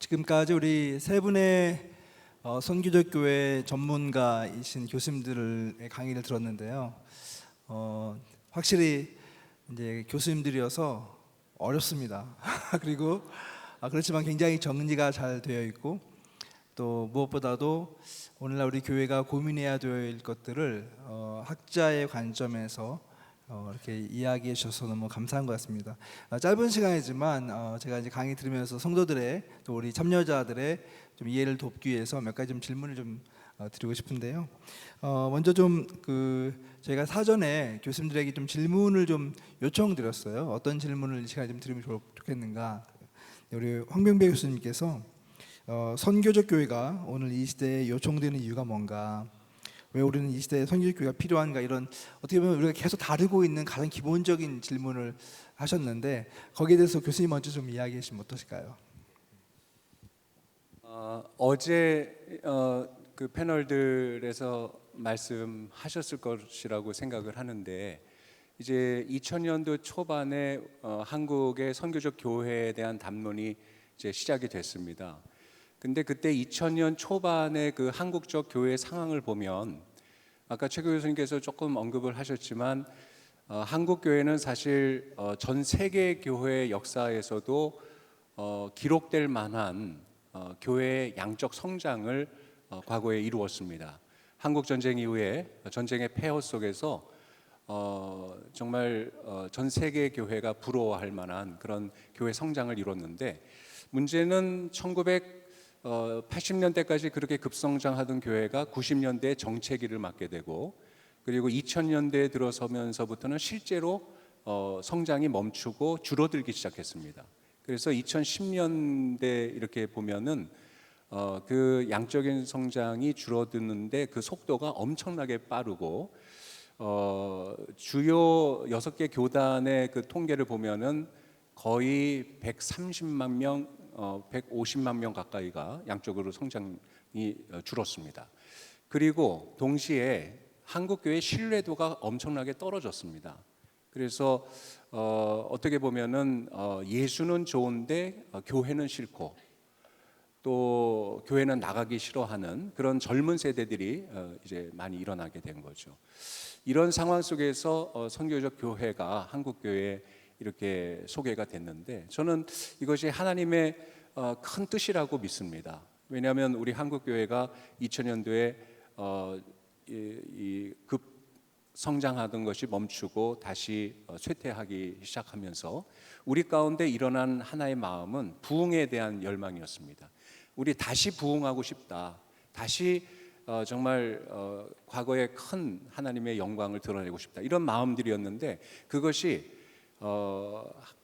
지금까지 우리 세 분의 선교적 교회 전문가이신 교수님들의 강의를 들었는데요. 확실히 이제 교수님들이어서 어렵습니다. 그리고 그렇지만 굉장히 정리가 잘 되어 있고, 또 무엇보다도 오늘날 우리 교회가 고민해야 될 것들을 학자의 관점에서 이렇게 이야기해 주셔서 너무 감사한 것 같습니다. 짧은 시간이지만 제가 이제 강의 들으면서 성도들의 또 우리 참여자들의 좀 이해를 돕기 위해서 몇 가지 좀 질문을 좀 드리고 싶은데요. 먼저 좀 저희가 사전에 교수님들에게 좀 질문을 좀 요청드렸어요. 어떤 질문을 이 시간에 좀 드리면 좋겠는가. 우리 황병배 교수님께서 선교적 교회가 오늘 이 시대에 요청되는 이유가 뭔가, 왜 우리는 이 시대에 선교적 교회가 필요한가, 이런 어떻게 보면 우리가 계속 다루고 있는 가장 기본적인 질문을 하셨는데, 거기에 대해서 교수님 먼저 좀 이야기해 주시면 어떠실까요? 어제 그 패널들에서 말씀하셨을 것이라고 생각을 하는데, 이제 2000년도 초반에 한국의 선교적 교회에 대한 담론이 이제 시작이 됐습니다. 근데 그때 2000년 초반의 그 한국적 교회 상황을 보면, 아까 최 교수님께서 조금 언급을 하셨지만 한국 교회는 사실 전 세계 교회 역사에서도 기록될 만한 교회의 양적 성장을 과거에 이루었습니다. 한국 전쟁 이후에 전쟁의 폐허 속에서 정말 전 세계 교회가 부러워할 만한 그런 교회 성장을 이뤘는데, 문제는 1980년대까지 그렇게 급성장하던 교회가 90년대에 정체기를 맞게 되고, 그리고 2000년대에 들어서면서부터는 실제로 성장이 멈추고 줄어들기 시작했습니다. 그래서 2010년대 이렇게 보면은 그 양적인 성장이 줄어드는데 그 속도가 엄청나게 빠르고, 주요 6개 교단의 그 통계를 보면은 거의 130만 명, 150만 명 가까이가 양적으로 성장이 줄었습니다. 그리고 동시에 한국교회 신뢰도가 엄청나게 떨어졌습니다. 그래서 어떻게 보면은 예수는 좋은데 교회는 싫고, 또 교회는 나가기 싫어하는 그런 젊은 세대들이 이제 많이 일어나게 된 거죠. 이런 상황 속에서 선교적 교회가 한국 교회에 이렇게 소개가 됐는데, 저는 이것이 하나님의 큰 뜻이라고 믿습니다. 왜냐하면 우리 한국 교회가 2000년도에 급 성장하던 것이 멈추고 다시 쇠퇴하기 시작하면서 우리 가운데 일어난 하나의 마음은 부흥에 대한 열망이었습니다. 우리 다시 부흥하고 싶다. 다시 정말 과거의 큰 하나님의 영광을 드러내고 싶다. 이런 마음들이었는데, 그것이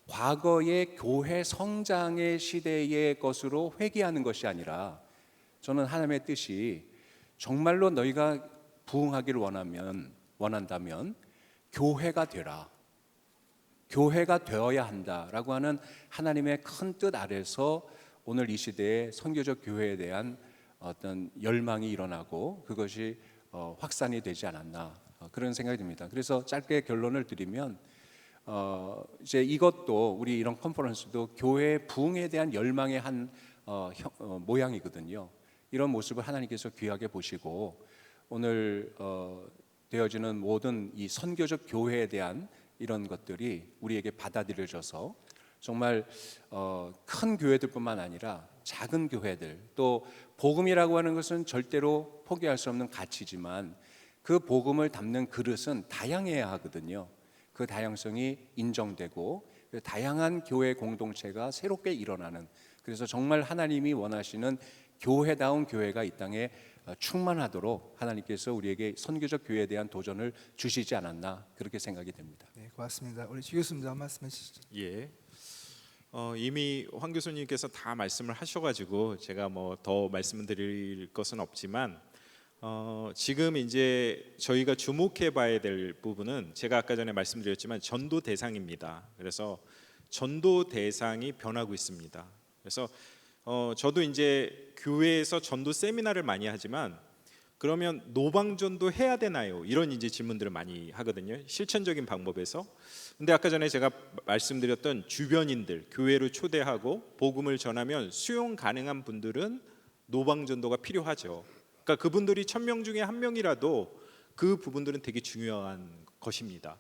과거의 교회 성장의 시대의 것으로 회귀하는 것이 아니라, 저는 하나님의 뜻이 정말로 너희가 부흥하기를 원한다면 교회가 되라, 교회가 되어야 한다라고 하는 하나님의 큰 뜻 아래서 오늘 이 시대에 선교적 교회에 대한 어떤 열망이 일어나고 그것이 확산이 되지 않았나, 그런 생각이 듭니다. 그래서 짧게 결론을 드리면, 이제 이것도 우리 이런 컨퍼런스도 교회 부흥에 대한 열망의 한 모양이거든요. 이런 모습을 하나님께서 귀하게 보시고 오늘 되어지는 모든 이 선교적 교회에 대한 이런 것들이 우리에게 받아들여져서 정말 큰 교회들뿐만 아니라 작은 교회들, 또 복음이라고 하는 것은 절대로 포기할 수 없는 가치지만 그 복음을 담는 그릇은 다양해야 하거든요. 그 다양성이 인정되고 다양한 교회 공동체가 새롭게 일어나는, 그래서 정말 하나님이 원하시는 교회다운 교회가 이 땅에 충만하도록 하나님께서 우리에게 선교적 교회에 대한 도전을 주시지 않았나, 그렇게 생각이 됩니다. 네, 고맙습니다. 우리 주 교수님 한 말씀 해주시죠. 예. 이미 황 교수님께서 다 말씀을 하셔가지고 제가 뭐 더 말씀드릴 것은 없지만, 지금 이제 저희가 주목해봐야 될 부분은 제가 아까 전에 말씀드렸지만 전도 대상입니다. 그래서 전도 대상이 변하고 있습니다. 그래서 저도 이제 교회에서 전도 세미나를 많이 하지만 그러면 노방전도 해야 되나요? 이런 이제 질문들을 많이 하거든요. 실천적인 방법에서. 근데 아까 전에 제가 말씀드렸던 주변인들 교회로 초대하고 복음을 전하면 수용 가능한 분들은 노방전도가 필요하죠. 그러니까 그분들이 1000명 중에 한 명이라도 그 부분들은 되게 중요한 것입니다.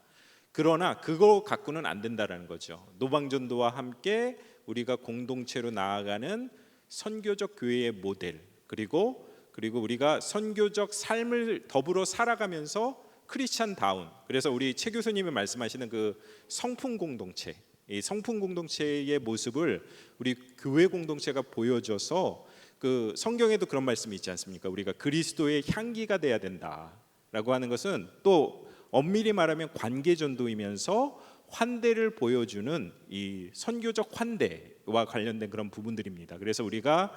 그러나 그거 갖고는 안 된다라는 거죠. 노방전도와 함께 우리가 공동체로 나아가는 선교적 교회의 모델, 그리고 우리가 선교적 삶을 더불어 살아가면서 크리스찬다운, 그래서 우리 최 교수님이 말씀하시는 그 성품 공동체, 이 성품 공동체의 모습을 우리 교회 공동체가 보여줘서 그 성경에도 그런 말씀이 있지 않습니까? 우리가 그리스도의 향기가 돼야 된다라고 하는 것은 또 엄밀히 말하면 관계 전도이면서 환대를 보여주는 이 선교적 환대와 관련된 그런 부분들입니다. 그래서 우리가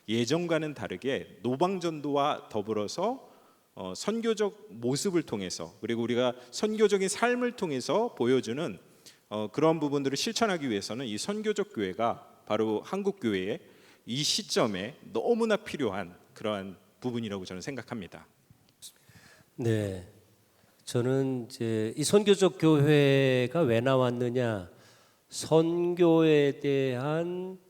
예전과는 다르게 노방전도와 더불어서 선교적 모습을 통해서, 그리고 우리가 선교적인 삶을 통해서 보여주는 그런 부분들을 실천하기 위해서는 이 선교적 교회가 바로 한국 교회의 이 시점에 너무나 필요한 그러한 부분이라고 저는 생각합니다. 네, 저는 이제 이 선교적 교회가 왜 나왔느냐, 선교에 대한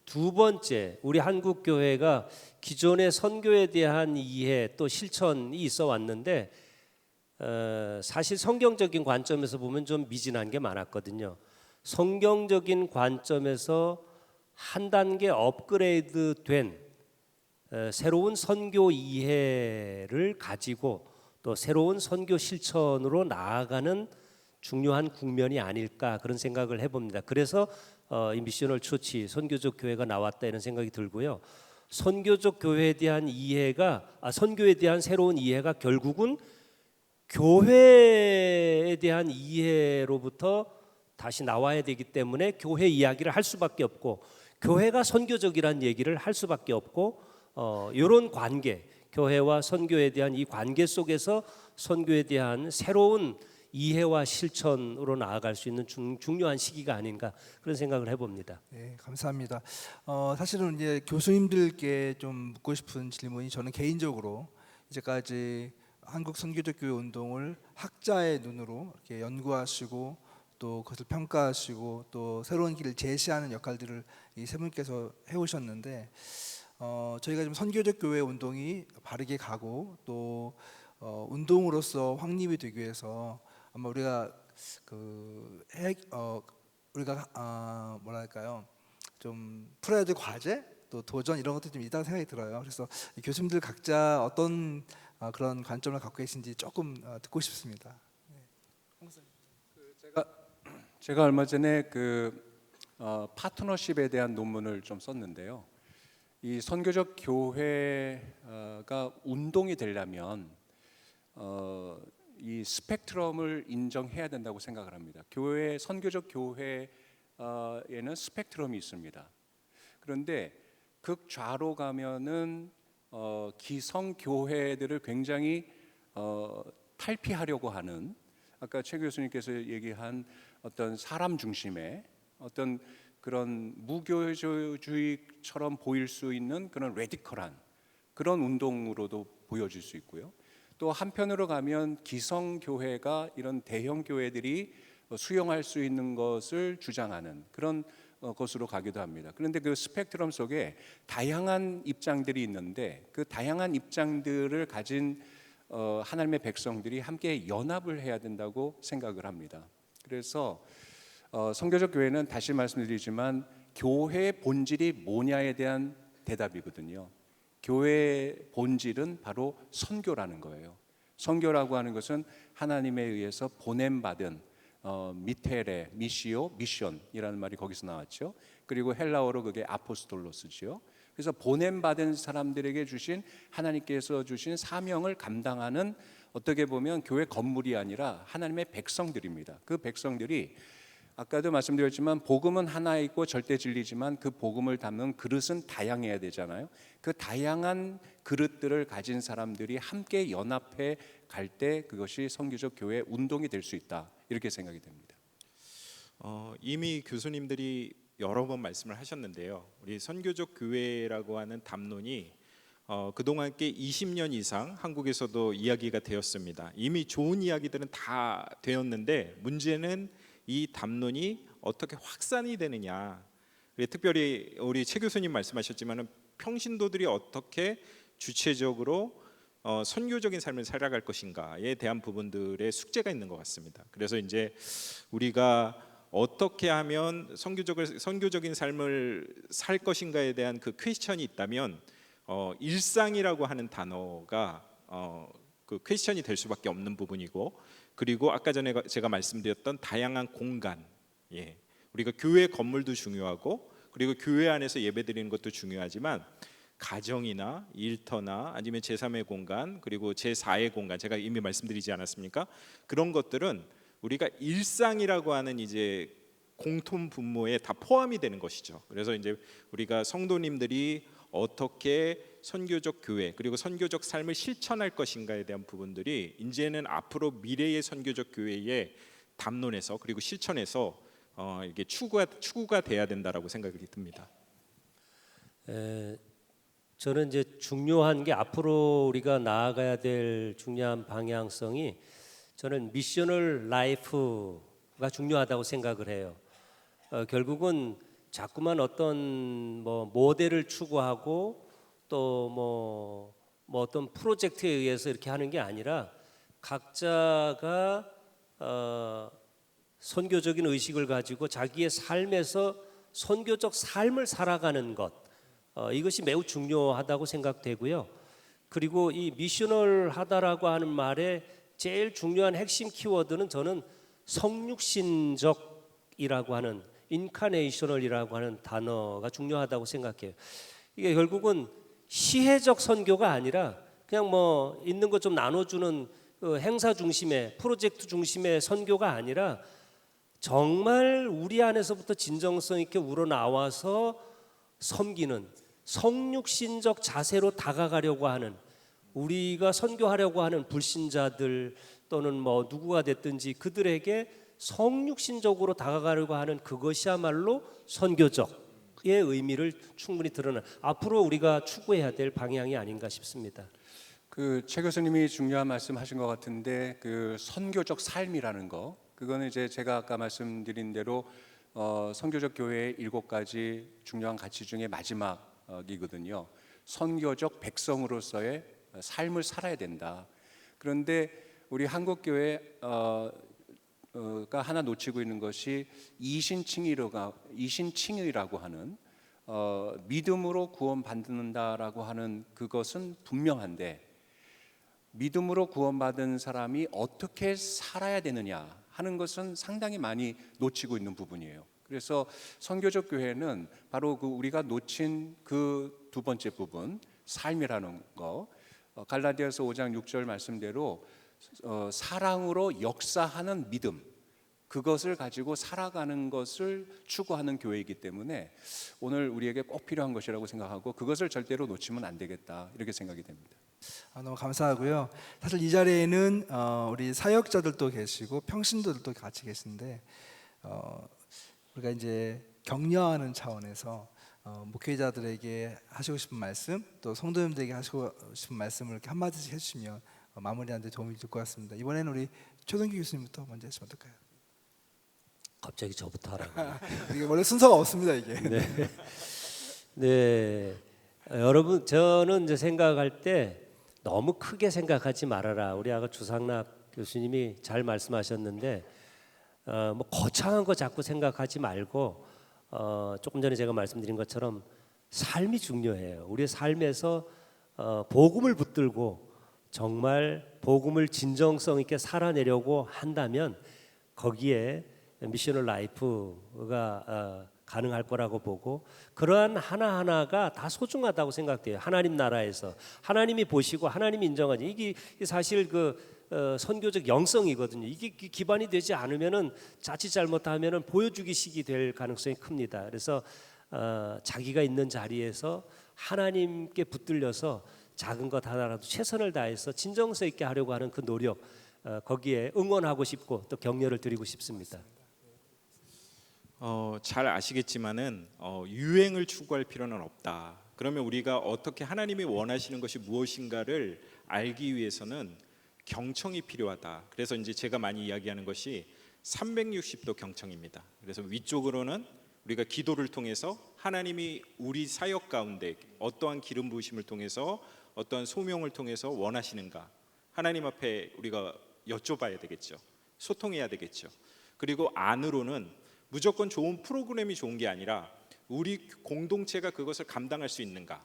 두 번째, 우리 한국 교회가 기존의 선교에 대한 이해 또 실천이 있어 왔는데 사실 성경적인 관점에서 보면 좀 미진한 게 많았거든요. 성경적인 관점에서 한 단계 업그레이드된 새로운 선교 이해를 가지고 또 새로운 선교 실천으로 나아가는 중요한 국면이 아닐까, 그런 생각을 해봅니다. 그래서 이 미셔널 처치, 선교적 교회가 나왔다 이런 생각이 들고요. 선교적 교회에 대한 이해가 선교에 대한 새로운 이해가 결국은 교회에 대한 이해로부터 다시 나와야 되기 때문에 교회 이야기를 할 수밖에 없고, 교회가 선교적이라는 얘기를 할 수밖에 없고, 이런 관계, 교회와 선교에 대한 이 관계 속에서 선교에 대한 새로운 이해와 실천으로 나아갈 수 있는 중요한 시기가 아닌가, 그런 생각을 해봅니다. 네, 감사합니다. 사실은 이제 교수님들께 좀 묻고 싶은 질문이, 저는 개인적으로 이제까지 한국 선교적 교회 운동을 학자의 눈으로 이렇게 연구하시고 또 그것을 평가하시고 또 새로운 길을 제시하는 역할들을 이 세 분께서 해오셨는데, 저희가 좀 선교적 교회 운동이 바르게 가고 또 운동으로서 확립이 되기 위해서 아마 우리가 뭐랄까요, 좀 풀어야 될 과제 또 도전 이런 것도 좀 있다고 생각이 들어요. 그래서 교수님들 각자 어떤 그런 관점을 갖고 계신지 조금 듣고 싶습니다. 제가 얼마 전에 파트너십에 대한 논문을 좀 썼는데요. 이 선교적 교회가 운동이 되려면 이 스펙트럼을 인정해야 된다고 생각을 합니다. 선교적 교회에는 스펙트럼이 있습니다. 그런데 극좌로 가면은 기성 교회들을 굉장히 탈피하려고 하는, 아까 최 교수님께서 얘기한 어떤 사람 중심의 어떤 그런 무교주의처럼 보일 수 있는 그런 레디컬한 그런 운동으로도 보여질 수 있고요. 또 한편으로 가면 기성 교회가 이런 대형 교회들이 수용할 수 있는 것을 주장하는 그런 것으로 가기도 합니다. 그런데 그 스펙트럼 속에 다양한 입장들이 있는데 그 다양한 입장들을 가진 하나님의 백성들이 함께 연합을 해야 된다고 생각을 합니다. 그래서 선교적 교회는 다시 말씀드리지만 교회의 본질이 뭐냐에 대한 대답이거든요. 교회의 본질은 바로 선교라는 거예요. 선교라고 하는 것은 하나님에 의해서 보냄받은 미테레, 미시오, 미션이라는 말이 거기서 나왔죠. 그리고 헬라어로 그게 아포스톨로스죠. 그래서 보냄받은 사람들에게 주신, 하나님께서 주신 사명을 감당하는, 어떻게 보면 교회 건물이 아니라 하나님의 백성들입니다. 그 백성들이 아까도 말씀드렸지만 복음은 하나이고 절대 진리지만 그 복음을 담는 그릇은 다양해야 되잖아요. 그 다양한 그릇들을 가진 사람들이 함께 연합해 갈 때 그것이 선교적 교회 운동이 될 수 있다, 이렇게 생각이 됩니다. 이미 교수님들이 여러 번 말씀을 하셨는데요. 우리 선교적 교회라고 하는 담론이 그동안 꽤 20년 이상 한국에서도 이야기가 되었습니다. 이미 좋은 이야기들은 다 되었는데 문제는 이 담론이 어떻게 확산이 되느냐. 특별히 우리 최 교수님 말씀하셨지만 평신도들이 어떻게 주체적으로 선교적인 삶을 살아갈 것인가에 대한 부분들의 숙제가 있는 것 같습니다. 그래서 이제 우리가 어떻게 하면 선교적인 삶을 살 것인가에 대한 그 퀘스천이 있다면 일상이라고 하는 단어가 그 퀘스천이 될 수밖에 없는 부분이고, 그리고 아까 전에 제가 말씀드렸던 다양한 공간, 우리가 교회 건물도 중요하고 그리고 교회 안에서 예배드리는 것도 중요하지만 가정이나 일터나 아니면 제3의 공간 그리고 제4의 공간, 제가 이미 말씀드리지 않았습니까? 그런 것들은 우리가 일상이라고 하는 이제 공통 분모에 다 포함이 되는 것이죠. 그래서 이제 우리가 성도님들이 어떻게 선교적 교회 그리고 선교적 삶을 실천할 것인가에 대한 부분들이 이제는 앞으로 미래의 선교적 교회의 담론에서 그리고 실천에서 이게 추구가 돼야 된다라고 생각이 듭니다. 저는 이제 중요한 게 앞으로 우리가 나아가야 될 중요한 방향성이 저는 미셔널 라이프가 중요하다고 생각을 해요. 결국은 자꾸만 어떤 뭐 모델을 추구하고 또 뭐 어떤 프로젝트에 의해서 이렇게 하는 게 아니라 각자가 선교적인 의식을 가지고 자기의 삶에서 선교적 삶을 살아가는 것, 이것이 매우 중요하다고 생각되고요. 그리고 이 미셔널하다라고 하는 말의 제일 중요한 핵심 키워드는 저는 성육신적이라고 하는 인카네이셔널이라고 하는 단어가 중요하다고 생각해요. 이게 결국은 시혜적 선교가 아니라 그냥 뭐 있는 것 좀 나눠주는 행사 중심의 프로젝트 중심의 선교가 아니라 정말 우리 안에서부터 진정성 있게 우러나와서 섬기는 성육신적 자세로 다가가려고 하는, 우리가 선교하려고 하는 불신자들 또는 뭐 누구가 됐든지 그들에게 성육신적으로 다가가려고 하는 그것이야말로 선교적의 의미를 충분히 드러낸 앞으로 우리가 추구해야 될 방향이 아닌가 싶습니다. 그 최 교수님이 중요한 말씀하신 것 같은데 그 선교적 삶이라는 거, 그거는 이제 제가 아까 말씀드린 대로 선교적 교회의 7가지 중요한 가치 중에 마지막이거든요. 선교적 백성으로서의 삶을 살아야 된다. 그런데 우리 한국 교회가 하나 놓치고 있는 것이 이신칭의라고 하는 믿음으로 구원받는다라고 하는 그것은 분명한데, 믿음으로 구원받은 사람이 어떻게 살아야 되느냐 하는 것은 상당히 많이 놓치고 있는 부분이에요. 그래서 선교적 교회는 바로 그 우리가 놓친 그 두 번째 부분, 삶이라는 거, 갈라디아서 5장 6절 말씀대로 사랑으로 역사하는 믿음, 그것을 가지고 살아가는 것을 추구하는 교회이기 때문에 오늘 우리에게 꼭 필요한 것이라고 생각하고 그것을 절대로 놓치면 안 되겠다, 이렇게 생각이 됩니다. 너무 감사하고요. 사실 이 자리에는 우리 사역자들도 계시고 평신도들도 같이 계신데 우리가 이제 격려하는 차원에서 목회자들에게 하시고 싶은 말씀, 또 성도님들에게 하시고 싶은 말씀을 이렇게 한마디씩 해주시면 마무리하는 데 도움이 될 것 같습니다. 이번에는 우리 최동기 교수님부터 먼저 하시면 어떨까요? 갑자기 저부터 하라고. 이게 원래 순서가 없습니다, 이게. 네, 여러분, 저는 이제 생각할 때 너무 크게 생각하지 말아라. 우리 아까 주상락 교수님이 잘 말씀하셨는데 뭐 거창한 거 자꾸 생각하지 말고 조금 전에 제가 말씀드린 것처럼 삶이 중요해요. 우리의 삶에서 복음을 붙들고 정말 복음을 진정성 있게 살아내려고 한다면 거기에 미셔널 라이프가 가능할 거라고 보고, 그러한 하나하나가 다 소중하다고 생각돼요. 하나님 나라에서 하나님이 보시고 하나님이 인정하지, 이게 사실 선교적 영성이거든요. 이게 기반이 되지 않으면은 자칫 잘못하면은 보여주기식이 될 가능성이 큽니다. 그래서 자기가 있는 자리에서 하나님께 붙들려서 작은 것 하나라도 최선을 다해서 진정성 있게 하려고 하는 그 노력, 거기에 응원하고 싶고 또 격려를 드리고 싶습니다. 잘 아시겠지만은 유행을 추구할 필요는 없다. 그러면 우리가 어떻게 하나님이 원하시는 것이 무엇인가를 알기 위해서는 경청이 필요하다. 그래서 이제 제가 많이 이야기하는 것이 360도 경청입니다. 그래서 위쪽으로는 우리가 기도를 통해서 하나님이 우리 사역 가운데 어떠한 기름 부으심을 통해서 어떠한 소명을 통해서 원하시는가 하나님 앞에 우리가 여쭤봐야 되겠죠. 소통해야 되겠죠. 그리고 안으로는 무조건 좋은 프로그램이 좋은 게 아니라 우리 공동체가 그것을 감당할 수 있는가.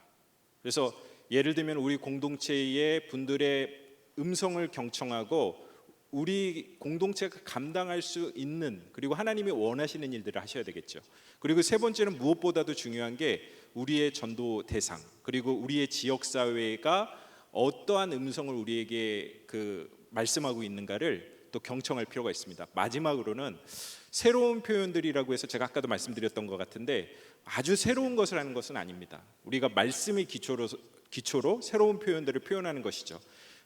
그래서 예를 들면 우리 공동체의 분들의 음성을 경청하고 우리 공동체가 감당할 수 있는 그리고 하나님이 원하시는 일들을 하셔야 되겠죠. 그리고 세 번째는 무엇보다도 중요한 게 우리의 전도 대상 그리고 우리의 지역 사회가 어떠한 음성을 우리에게 말씀하고 있는가를 또 경청할 필요가 있습니다. 마지막으로는 새로운 표현들이라고 해서 제가 아까도 말씀드렸던 것 같은데 아주 새로운 것을 하는 것은 아닙니다. 우리가 말씀의 기초로 새로운 표현들을 표현하는 것이죠.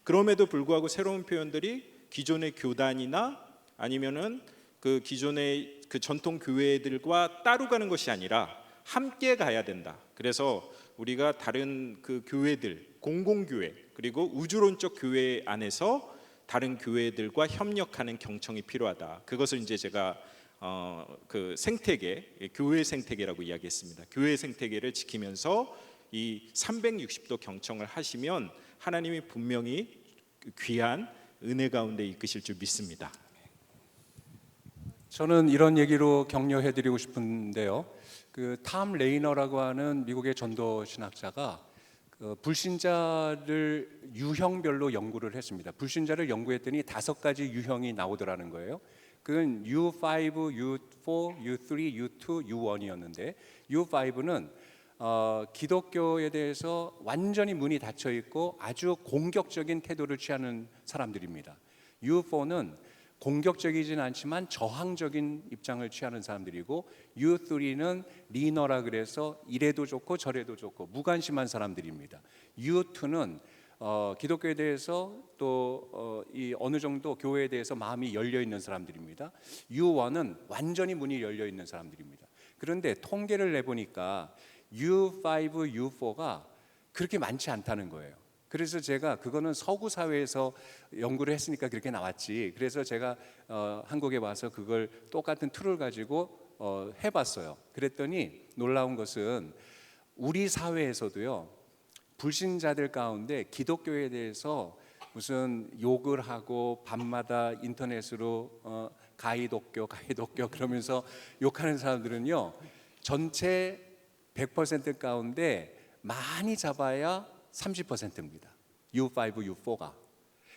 그럼에도 불구하고 새로운 표현들이 기존의 교단이나 아니면은 그 기존의 그 전통 교회들과 따로 가는 것이 아니라 함께 가야 된다. 그래서 우리가 다른 그 교회들, 공공교회 그리고 우주론적 교회 안에서 다른 교회들과 협력하는 경청이 필요하다. 그것을 이제 제가 그 생태계, 교회 생태계라고 이야기했습니다. 교회 생태계를 지키면서 이 360도 경청을 하시면 하나님이 분명히 귀한 은혜 가운데 이끄실 줄 믿습니다. 저는 이런 얘기로 격려해드리고 싶은데요. 그 탐 레이너라고 하는 미국의 전도 신학자가 그 불신자를 유형별로 연구를 했습니다. 불신자를 연구했더니 5가지 유형이 나오더라는 거예요. 그건 U5, U4, U3, U2, U1이었는데 U5는 기독교에 대해서 완전히 문이 닫혀 있고 아주 공격적인 태도를 취하는 사람들입니다. U4는 공격적이진 않지만 저항적인 입장을 취하는 사람들이고 U3는 리너라 그래서 이래도 좋고 저래도 좋고 무관심한 사람들입니다. U2는 기독교에 대해서 또 이 어느 정도 교회에 대해서 마음이 열려 있는 사람들입니다. U1은 완전히 문이 열려 있는 사람들입니다. 그런데 통계를 내보니까 U5, U4가 그렇게 많지 않다는 거예요. 그래서 제가 그거는 서구 사회에서 연구를 했으니까 그렇게 나왔지. 그래서 제가 한국에 와서 그걸 똑같은 툴을 가지고 해봤어요. 그랬더니 놀라운 것은 우리 사회에서도요 불신자들 가운데 기독교에 대해서 무슨 욕을 하고 밤마다 인터넷으로 가이독교 그러면서 욕하는 사람들은요 전체 100% 가운데 많이 잡아야 30%입니다. U5, U4가.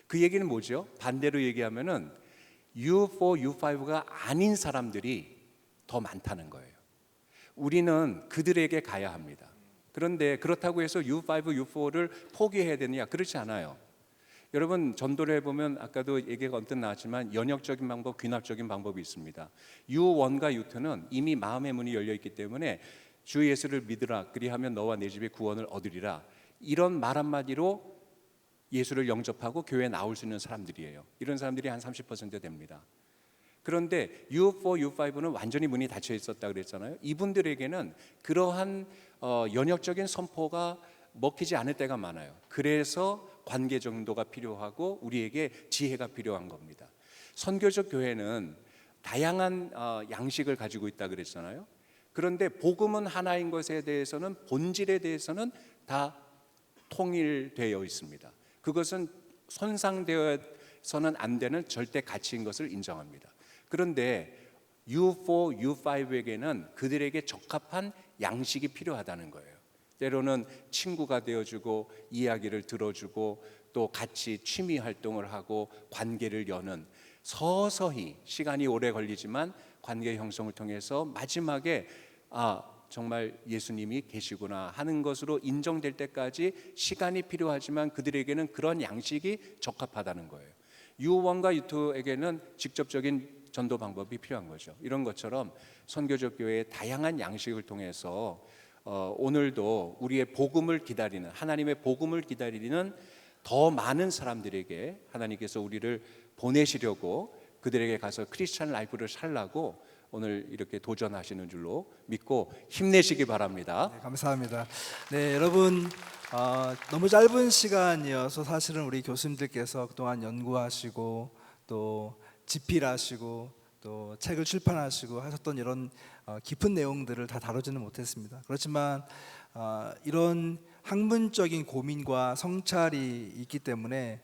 그 얘기는 뭐죠? 반대로 얘기하면은 U4, U5가 아닌 사람들이 더 많다는 거예요. 우리는 그들에게 가야 합니다. 그런데 그렇다고 해서 U5, U4를 포기해야 되느냐? 그렇지 않아요. 여러분 전도를 해보면 아까도 얘기가 언뜻 나왔지만 연역적인 방법, 귀납적인 방법이 있습니다. U1과 U2는 이미 마음의 문이 열려 있기 때문에 주 예수를 믿으라 그리하면 너와 내 집에 구원을 얻으리라 이런 말 한마디로 예수를 영접하고 교회에 나올 수 있는 사람들이에요. 이런 사람들이 한 30% 됩니다. 그런데 U4, U5는 완전히 문이 닫혀 있었다 그랬잖아요. 이분들에게는 그러한 연역적인 선포가 먹히지 않을 때가 많아요. 그래서 관계 정도가 필요하고 우리에게 지혜가 필요한 겁니다. 선교적 교회는 다양한 양식을 가지고 있다 그랬잖아요. 그런데 복음은 하나인 것에 대해서는 본질에 대해서는 다 통일되어 있습니다. 그것은 손상되어서는 안 되는 절대 가치인 것을 인정합니다. 그런데 U4, U5에게는 그들에게 적합한 양식이 필요하다는 거예요. 때로는 친구가 되어주고 이야기를 들어주고 또 같이 취미 활동을 하고 관계를 여는 서서히 시간이 오래 걸리지만 관계 형성을 통해서 마지막에 정말 예수님이 계시구나 하는 것으로 인정될 때까지 시간이 필요하지만 그들에게는 그런 양식이 적합하다는 거예요. U1과 U2에게는 직접적인 전도 방법이 필요한 거죠. 이런 것처럼 선교적 교회의 다양한 양식을 통해서 오늘도 우리의 복음을 기다리는 하나님의 복음을 기다리는 더 많은 사람들에게 하나님께서 우리를 보내시려고 그들에게 가서 크리스찬 라이프를 살라고 오늘 이렇게 도전하시는 줄로 믿고 힘내시기 바랍니다. 네, 감사합니다. 네, 여러분 너무 짧은 시간이어서 사실은 우리 교수님들께서 그동안 연구하시고 또 집필하시고 또 책을 출판하시고 하셨던 이런 깊은 내용들을 다 다루지는 못했습니다. 그렇지만 이런 학문적인 고민과 성찰이 있기 때문에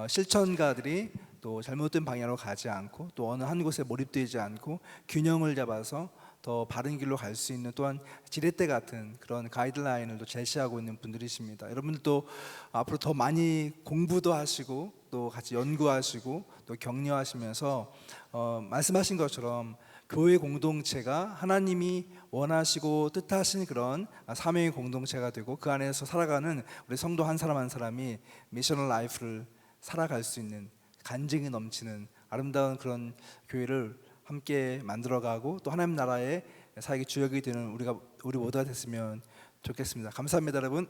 실천가들이 또 잘못된 방향으로 가지 않고 또 어느 한 곳에 몰입되지 않고 균형을 잡아서 더 바른 길로 갈 수 있는 또한 지렛대 같은 그런 가이드라인을 또 제시하고 있는 분들이십니다. 여러분들도 앞으로 더 많이 공부도 하시고 또 같이 연구하시고 또 격려하시면서 말씀하신 것처럼 교회 공동체가 하나님이 원하시고 뜻하신 그런 사명의 공동체가 되고 그 안에서 살아가는 우리 성도 한 사람 한 사람이 미셔널 라이프를 살아갈 수 있는 간증이 넘치는 아름다운 그런 교회를 함께 만들어가고 또 하나님 나라의 사역의 주역이 되는 우리 모두가 됐으면 좋겠습니다. 감사합니다, 여러분.